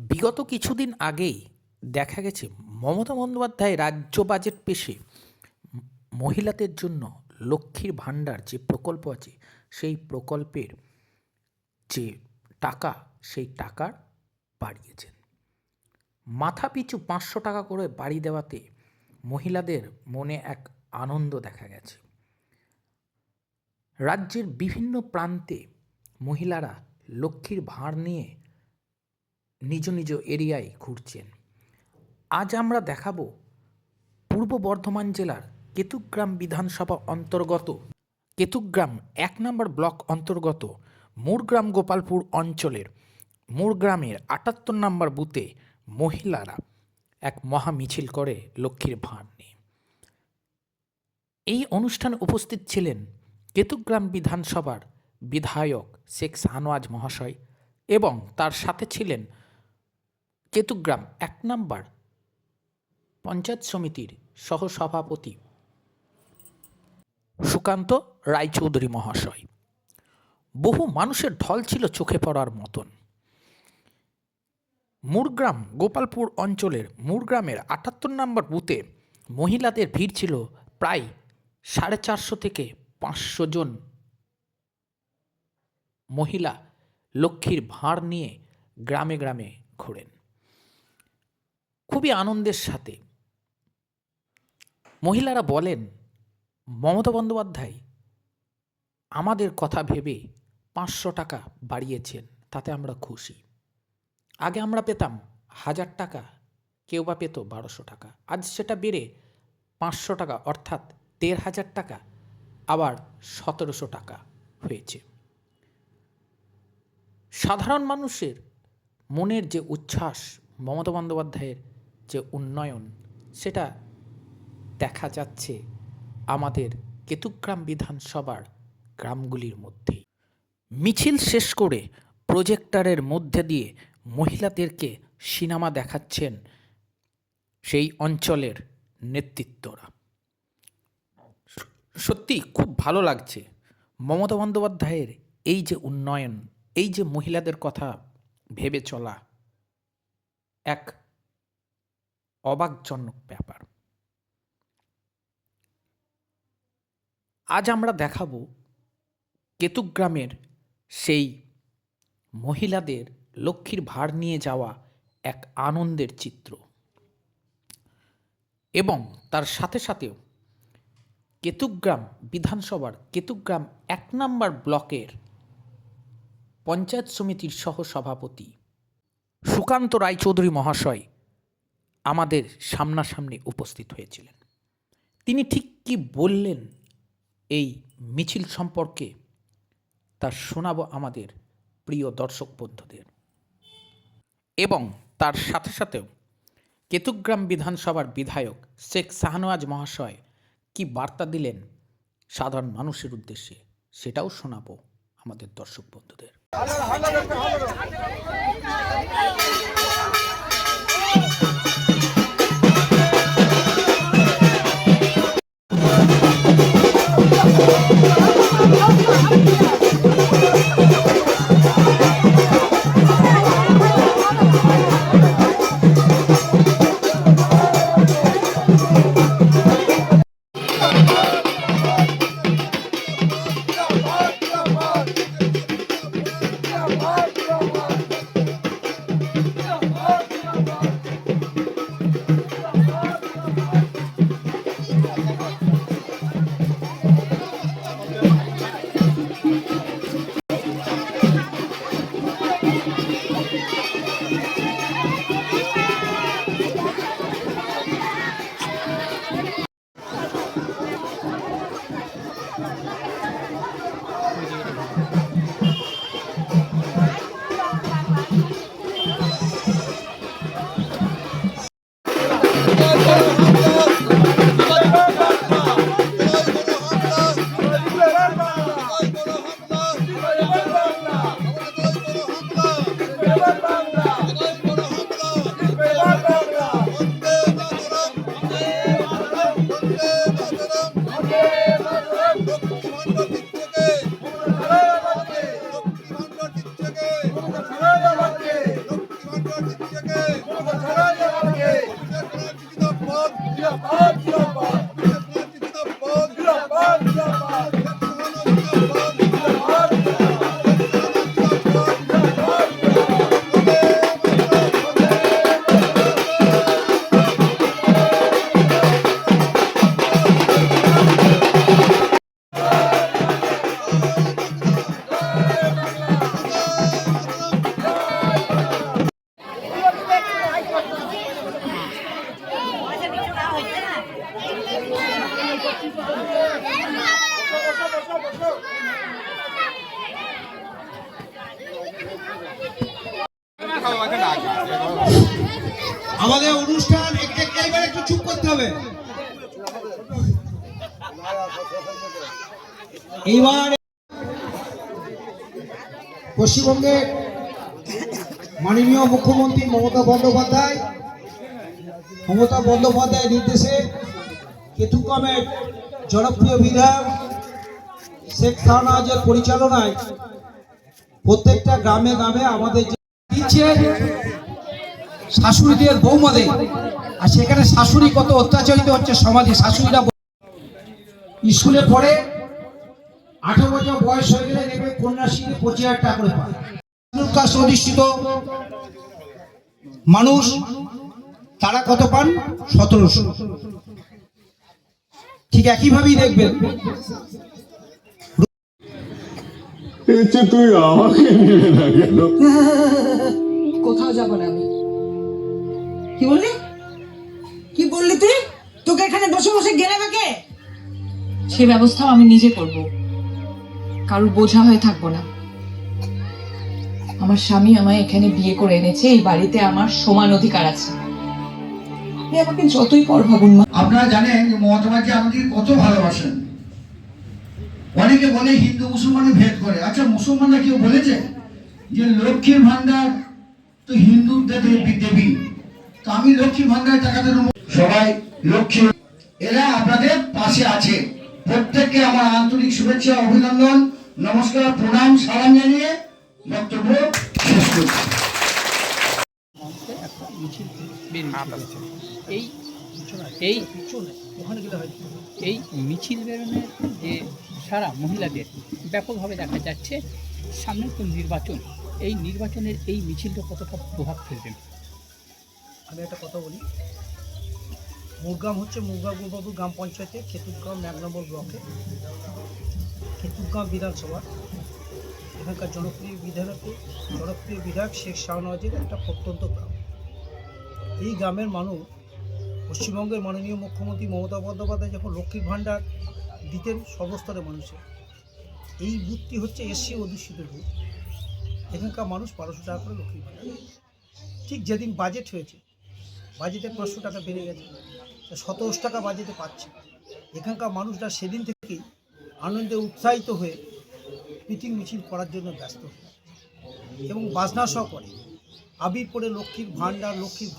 বিগত কিছুদিন আগেই দেখা গেছে মমতা বন্দ্যোপাধ্যায় রাজ্য বাজেট পেশে মহিলাদের জন্য লক্ষ্মীর ভাণ্ডার যে প্রকল্প আছে সেই প্রকল্পের যে টাকা সেই টাকার বাড়িয়েছেন। মাথাপিছু 500 টাকা করে বাড়ি দেওয়াতে মহিলাদের মনে এক আনন্দ দেখা গেছে। রাজ্যের বিভিন্ন প্রান্তে মহিলারা লক্ষ্মীর ভাঁড় নিয়ে নিজ নিজ এরিয়ায় ঘুরছেন। আজ আমরা দেখাবো পূর্ব বর্ধমান জেলার কেতুগ্রাম বিধানসভা অন্তর্গত কেতুগ্রাম 1 নম্বর ব্লক অন্তর্গত মুরগ্রাম গোপালপুর অঞ্চলের মুরগ্রামের 78 নম্বর বুথে মহিলারা এক মহা মিছিল করে লক্ষ্মীর ভাঁড় নিয়ে। এই অনুষ্ঠানে উপস্থিত ছিলেন কেতুগ্রাম বিধানসভার বিধায়ক শেখ শাহনওয়াজ মহাশয় এবং তার সাথে ছিলেন কেতুগ্রাম 1 নম্বর পঞ্চায়েত সমিতির সহসভাপতি সুকান্ত রায়চৌধুরী মহাশয়। বহু মানুষের ঢল ছিল চোখে পড়ার মতন। মুরগ্রাম গোপালপুর অঞ্চলের মুরগ্রামের 78 নম্বর বুথে মহিলাদের ভিড় ছিল প্রায় 450 থেকে 500 জন মহিলা লক্ষ্মীর ভাঁড় নিয়ে গ্রামে গ্রামে ঘোরেন। খুবই আনন্দের সাথে মহিলারা বলেন, মমতা বন্দ্যোপাধ্যায় আমাদের কথা ভেবে 500 টাকা বাড়িয়েছেন, তাতে আমরা খুশি। আগে আমরা পেতাম 1000 টাকা, কেউ বা পেত 1200 টাকা, আজ সেটা বেড়ে 500 টাকা অর্থাৎ 1500 টাকা, আবার 1700 টাকা হয়েছে। সাধারণ মানুষের মনের যে উচ্ছ্বাস, মমতা বন্দ্যোপাধ্যায়ের যে উন্নয়ন, সেটা দেখা যাচ্ছে আমাদের কেতুগ্রাম বিধানসভার গ্রামগুলির মধ্যেই। মিছিল শেষ করে প্রজেক্টরের মধ্যে দিয়ে মহিলাদেরকে সিনেমা দেখাচ্ছেন সেই অঞ্চলের নেতৃত্বরা। সত্যি খুব ভালো লাগছে মমতা বন্দ্যোপাধ্যায়ের এই যে উন্নয়ন, এই যে মহিলাদের কথা ভেবে চলা, এক অবাকজনক ব্যাপার। আজ আমরা দেখাবো কেতুগ্রামের সেই মহিলাদের লক্ষ্মীর ভাঁড় নিয়ে যাওয়া এক আনন্দের চিত্র এবং তার সাথে সাথেও কেতুগ্রাম বিধানসভার কেতুগ্রাম 1 নম্বর ব্লকের পঞ্চায়েত সমিতির সহসভাপতি সুকান্ত রায়চৌধুরী মহাশয় আমাদের সামনাসামনি উপস্থিত হয়েছিলেন। তিনি ঠিক কি বললেন এই মিছিল সম্পর্কে তা শোনাবো আমাদের প্রিয় দর্শক বন্ধুদের, এবং তার সাথে সাথেও কেতুগ্রাম বিধানসভার বিধায়ক শেখ শাহনওয়াজ মহাশয় কি বার্তা দিলেন সাধারণ মানুষের উদ্দেশ্যে, সেটাও শোনাবো আমাদের দর্শক বন্ধুদের। আমাদের অনুষ্ঠান এইবার একটু চুপ করতে হবে। এইবার পশ্চিমবঙ্গের মাননীয় মুখ্যমন্ত্রী মমতা বন্দ্যোপাধ্যায়ের নির্দেশে কেতুগ্রামের জনপ্রিয় বিধায়ক শেখ শাহনওয়াজের পরিচালনায় প্রত্যেকটা গ্রামে গ্রামে আমাদের দিচ্ছে শাশুড়িদের বৌমাদের, আর সেখানে শাশুড়ি কত অত্যাচারিত হচ্ছে সমাজে। শাশুড়িরা স্কুলে পড়ে 18 বছর বয়স হয়ে গেলে দেখবে কন্যাশ্রীতে 25,000 টাকা করে পায়। কাস্ট অধিষ্ঠিত মানুষ তারা কত পান? 1700। ঠিক একইভাবেই দেখবেন তুই আমাকে নিবে না কেন? কোথাও যাব না আমি। কি বললি? কি বললি তুই? তোকে এখানে বসে বসে গেলাবে কে? সে ব্যবস্থাও আমি নিজে করব, কারোর বোঝা হয়ে থাকবো না। আমার স্বামী আমায় এখানে বিয়ে করে এনেছে, এই বাড়িতে আমার সমান অধিকার আছে। আপনি আমাকে যতই পর ভাবুন মা। আপনারা জানেন যে মমতা ব্যানার্জি আমাদের কত ভালোবাসেন। অনেকে বলে হিন্দু মুসলমানে ভেদ করে। আচ্ছা, মুসলমানরা কেউ বলেছে যে লক্ষ্মীর ভান্ডার তো হিন্দুদের দেবী, তো আমি লক্ষ্মীর ভান্ডারের টাকাতে সবাই লক্ষ্মী, এরা আপনাদের পাশে আছে। প্রত্যেককে আমার আন্তরিক শুভেচ্ছা, অভিনন্দন, নমস্কার, প্রণাম, সালাম জানিয়ে বক্তব্য শেষ করছি। এই মিছিল বেরোনোর যে সারা মহিলাদের ব্যাপকভাবে দেখা যাচ্ছে। সামনে তো নির্বাচন, এই নির্বাচনের এই মিছিলটা কতটা প্রভাব ফেলবেন? আমি একটা কথা বলি, মুরগ্রাম হচ্ছে মুরগাবুবাবু গ্রাম পঞ্চায়েতে কেতুগ্রাম 1 নম্বর ব্লকে কেতুগ্রাম বিধানসভা। এখানকার জনপ্রিয় বিধায়ক শেখ শাহনওয়াজের একটা প্রত্যন্ত গ্রাম। এই গ্রামের মানুষ পশ্চিমবঙ্গের মাননীয় মুখ্যমন্ত্রী মমতা বন্দ্যোপাধ্যায় যখন লক্ষ্মীর ভাণ্ডার দিতেন সর্বস্তরের মানুষের, এই বুথটি হচ্ছে এসসি অধ্যুষিত বুথ। এখানকার মানুষ 1200 টাকা করে লক্ষ্মীর ভাণ্ডার। ঠিক যেদিন বাজেট হয়েছে, বাজেটে 500 টাকা বেড়ে গেছে, 1700 টাকা বাজেটে পাচ্ছে। এখানকার মানুষরা সেদিন থেকেই আনন্দে উৎসাহিত হয়ে মিটিং মিছিল করার জন্য ব্যস্ত এবং বাজনা সহ করে আবির পরে লক্ষ্মীর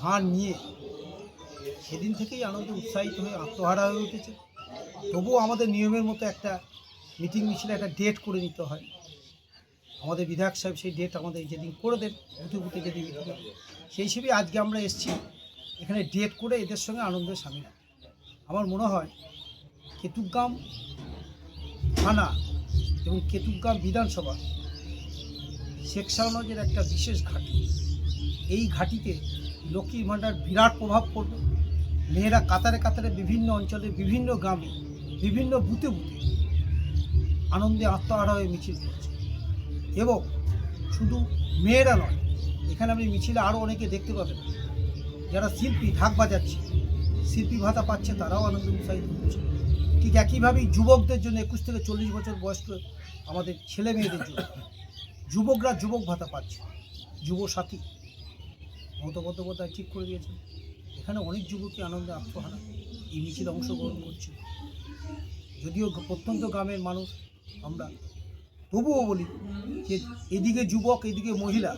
ভাঁড় নিয়ে সেদিন থেকেই আনন্দে উৎসাহিত হয়ে আত্মহারা হয়ে উঠেছে। তবুও আমাদের নিয়মের মতো একটা মিটিং মিছিলে একটা ডেট করে নিতে হয়। আমাদের বিধায়ক সাহেব সেই ডেট আমাদের যেদিন করে দেন, বুথে যেদিন মিটিং হয়, সেই হিসেবে আজকে আমরা এসেছি এখানে ডেট করে এদের সঙ্গে আনন্দে সামিল। আমার মনে হয় কেতুগ্রাম থানা এবং কেতুগ্রাম বিধানসভা শেখ শাহনওয়াজের একটা বিশেষ ঘাঁটি। এই ঘাঁটিতে লক্ষ্মীর ভাণ্ডার বিরাট প্রভাব পড়বে। মেয়েরা কাতারে কাতারে বিভিন্ন অঞ্চলে, বিভিন্ন গ্রামে, বিভিন্ন বুথে আনন্দে আত্মহারা হয়ে মিছিল করছে। এবং শুধু মেয়েরা নয়, এখানে আপনি মিছিলে আরও অনেকে দেখতে পাবেন যারা শিল্পী, ঢাক বাজাচ্ছে, শিল্পী ভাতা পাচ্ছে, তারাও আনন্দে উৎসাহিত হচ্ছে। ঠিক একইভাবেই যুবকদের জন্য 21 থেকে 40 বছর বয়স্ক আমাদের ছেলে মেয়েদের জন্য যুবকরা যুবক ভাতা পাচ্ছে, যুব সাথী মমতা বন্দ্যোপাধ্যায় ঠিক করে দিয়েছেন। এখানে অনেক যুবকই আনন্দে আত্মহারা এই মিছিলে অংশগ্রহণ করছে। যদিও প্রত্যন্ত গ্রামের মানুষ আমরা, তবুও বলি যে এদিকে যুবক, এদিকে মহিলা,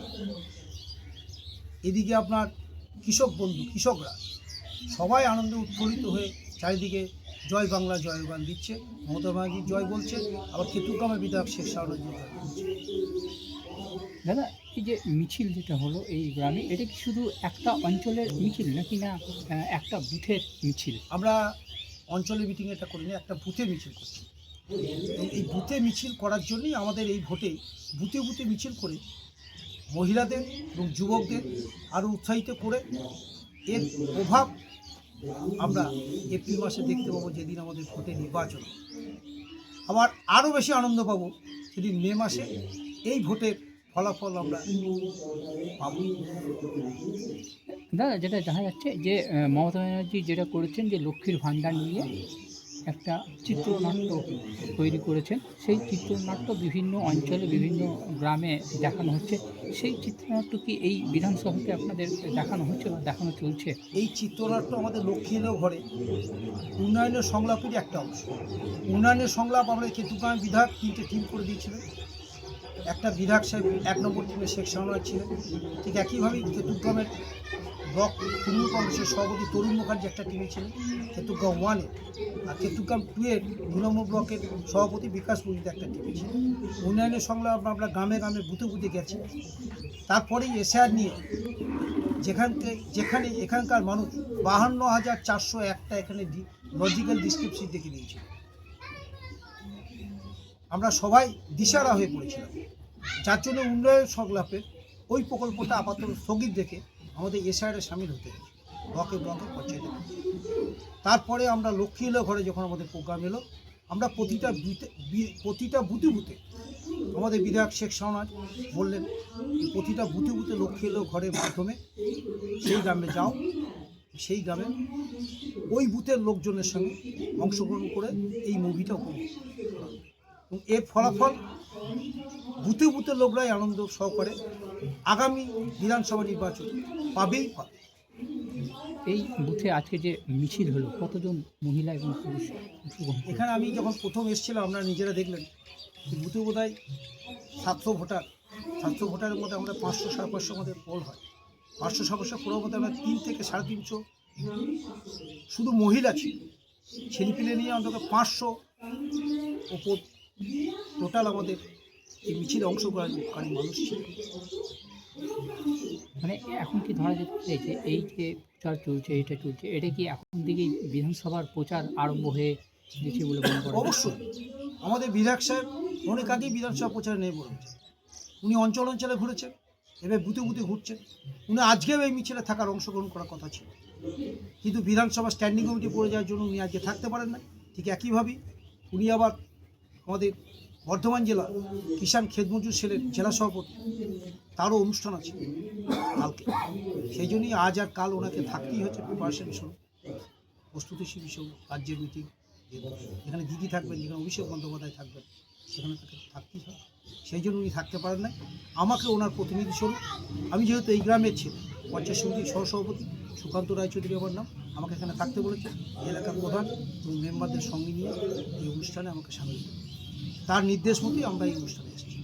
এদিকে আপনার কৃষক বন্ধু, কৃষকরা সবাই আনন্দে উৎফুল্লিত হয়ে চারিদিকে জয় বাংলা জয়গান দিচ্ছে। মমতা ব্যানার্জি জয় বলছে, আবার কেতুগ্রামের বিধায়ক শেখ শাহনওয়াজ জয় বলছে। দাদা, এই যে মিছিল যেটা হলো এই গ্রামে, এটা কি শুধু একটা অঞ্চলের মিছিল নাকি না একটা বুথের মিছিল? আমরা অঞ্চলের মিটিং এটা করিনি, একটা বুথে মিছিল করছি। এই বুথে মিছিল করার জন্যই আমাদের এই ভোটে বুথে বুথে মিছিল করে মহিলাদের এবং যুবকদের আরও উৎসাহিত করে এর প্রভাব আমরা এপ্রিল মাসে দেখতে পাবো, যেদিন আমাদের ভোটে নির্বাচন। আবার আরও বেশি আনন্দ পাবো সেদিন মে মাসে এই ভোটের ফলাফল আমরা পাব। দাদা, যেটা দেখা যাচ্ছে যে মমতা ব্যানার্জি যেটা করেছেন যে লক্ষ্মীর ভাণ্ডার নিয়ে একটা চিত্রনাট্য তৈরি করেছেন। সেই চিত্রনাট্য বিভিন্ন অঞ্চলে বিভিন্ন গ্রামে দেখানো হচ্ছে। সেই চিত্রনাট্য কি এই বিধানসভাতে আপনাদের দেখানো হচ্ছে বা দেখানো চলছে? এই চিত্রনাট্য আমাদের লক্ষ্মী এলেও ঘরে উন্নয়নের সংলাপেরই একটা অংশ। উন্নয়নের সংলাপ আমরা কেতুগ্রাম বিধায়ক 3টে টিম করে দিয়েছিলেন। একটা বিধায়ক সাহেব 1 নম্বর টিমে শেখ শাহনাজ ছিলেন। ঠিক একইভাবেই কেতুগ্রামের ব্লক তৃণমূল কংগ্রেসের সভাপতি তরুণ মুখার্জি একটা টিমে ছিলেন কেতুগ্রাম 1-এ, আর কেতুগ্রাম 2-এর 2 নম্বর ব্লকের সভাপতি বিকাশ মুজিদ একটা টিমে ছিলেন। উন্নয়নের সংলাপ আমরা গ্রামে গ্রামে বুথে বুথে গেছি। তারপরেই এসআর নিয়ে যেখানে এখানকার মানুষ 52,401টা এখানে লজিক্যাল ডিসক্রিপশন দেখে দিয়েছিল। আমরা সবাই দিশারা হয়ে পড়েছিলাম, যার জন্য উন্নয়ন সংলাপের ওই প্রকল্পটা আপাতত স্থগিত রেখে আমাদের এসআইআরে সামিল হতে হয়েছে ব্লকে ব্লকে পঞ্চায়েতে। তারপরে আমরা লক্ষ্মী এলো ঘরে যখন আমাদের প্রোগ্রাম এলো, আমরা প্রতিটা বুথে বুথে আমাদের বিধায়ক শেখ শাহনাজ বললেন প্রতিটা বুথে বুথে লক্ষ্মী এলো ঘরের মাধ্যমে সেই গ্রামে যাও, সেই গ্রামে ওই বুথের লোকজনের সঙ্গে অংশগ্রহণ করে এই মুভিটা উপভোগ করা। এবং এর ফলাফল বুথে বুথে লোকরাই আনন্দ সহকারে আগামী বিধানসভা নির্বাচন পাবেই পাবে। এই বুথে আজকে যে মিছিল হলো, কতজন মহিলা এবং পুরুষ অংশগ্রহণ করলো? এখানে আমি যখন প্রথম এসেছিলাম আপনারা নিজেরা দেখলেন বুথে বোধহয় 700 ভোটার। 700 ভোটারের মধ্যে আমরা 500-550 আমাদের পোল হয়। 500-550 পোলের মধ্যে আমরা 3 থেকে 350 শুধু মহিলা ছিল। ছেলেপিলে নিয়ে অন্তত 500 ওপর টোটাল আমাদের এই মিছিলে অংশগ্রহণকারী মানুষ ছিল। মানে এখন কি ধরা যেতে পারে যে এই যে প্রচার চলছে, এটা কি এখন থেকেই বিধানসভার প্রচার আরম্ভ হয়ে গেছে বলে মনে করেন? অবশ্যই আমাদের বিধায়ক সাহেব অনেক আগেই বিধানসভা প্রচারে নেমে পড়েছেন। উনি অঞ্চল অঞ্চলে ঘুরেছেন, এবার বুথে বুথে ঘুরছেন। উনি আজকেও এই মিছিলে থাকার অংশগ্রহণ করার কথা ছিল, কিন্তু বিধানসভা স্ট্যান্ডিং কমিটি পড়ে যাওয়ার জন্য উনি আজকে থাকতে পারেন না। ঠিক একইভাবেই উনি আবার আমাদের বর্ধমান জেলা কিষাণ খেতমজুর সেলের জেলা সভাপতি, তারও অনুষ্ঠান আছে কালকে। সেই জন্যই আজ আর কাল ওনাকে থাকতেই হচ্ছে প্রিপারেশন হিসেবে, প্রস্তুতি হিসেবে, রাজ্যের মিটিং। এখানে দিদি থাকবেন, যেখানে অভিষেক বন্দ্যোপাধ্যায় থাকবেন, সেখানে তাকে থাকতেই হয়। সেই জন্য উনি থাকতে পারেন না। আমাকে ওনার প্রতিনিধি স্বরূপ, আমি যেহেতু এই গ্রামের ছিল পঞ্চায়েত সমিতির সহসভাপতি সুকান্ত রায়চৌধুরী আমার নাম, আমাকে এখানে থাকতে বলেছে এলাকার প্রধান এবং মেম্বারদের সঙ্গে নিয়ে এই অনুষ্ঠানে আমাকে সামিল করতে। তার নির্দেশ মতোই আমরা এই অনুষ্ঠানে এসেছি।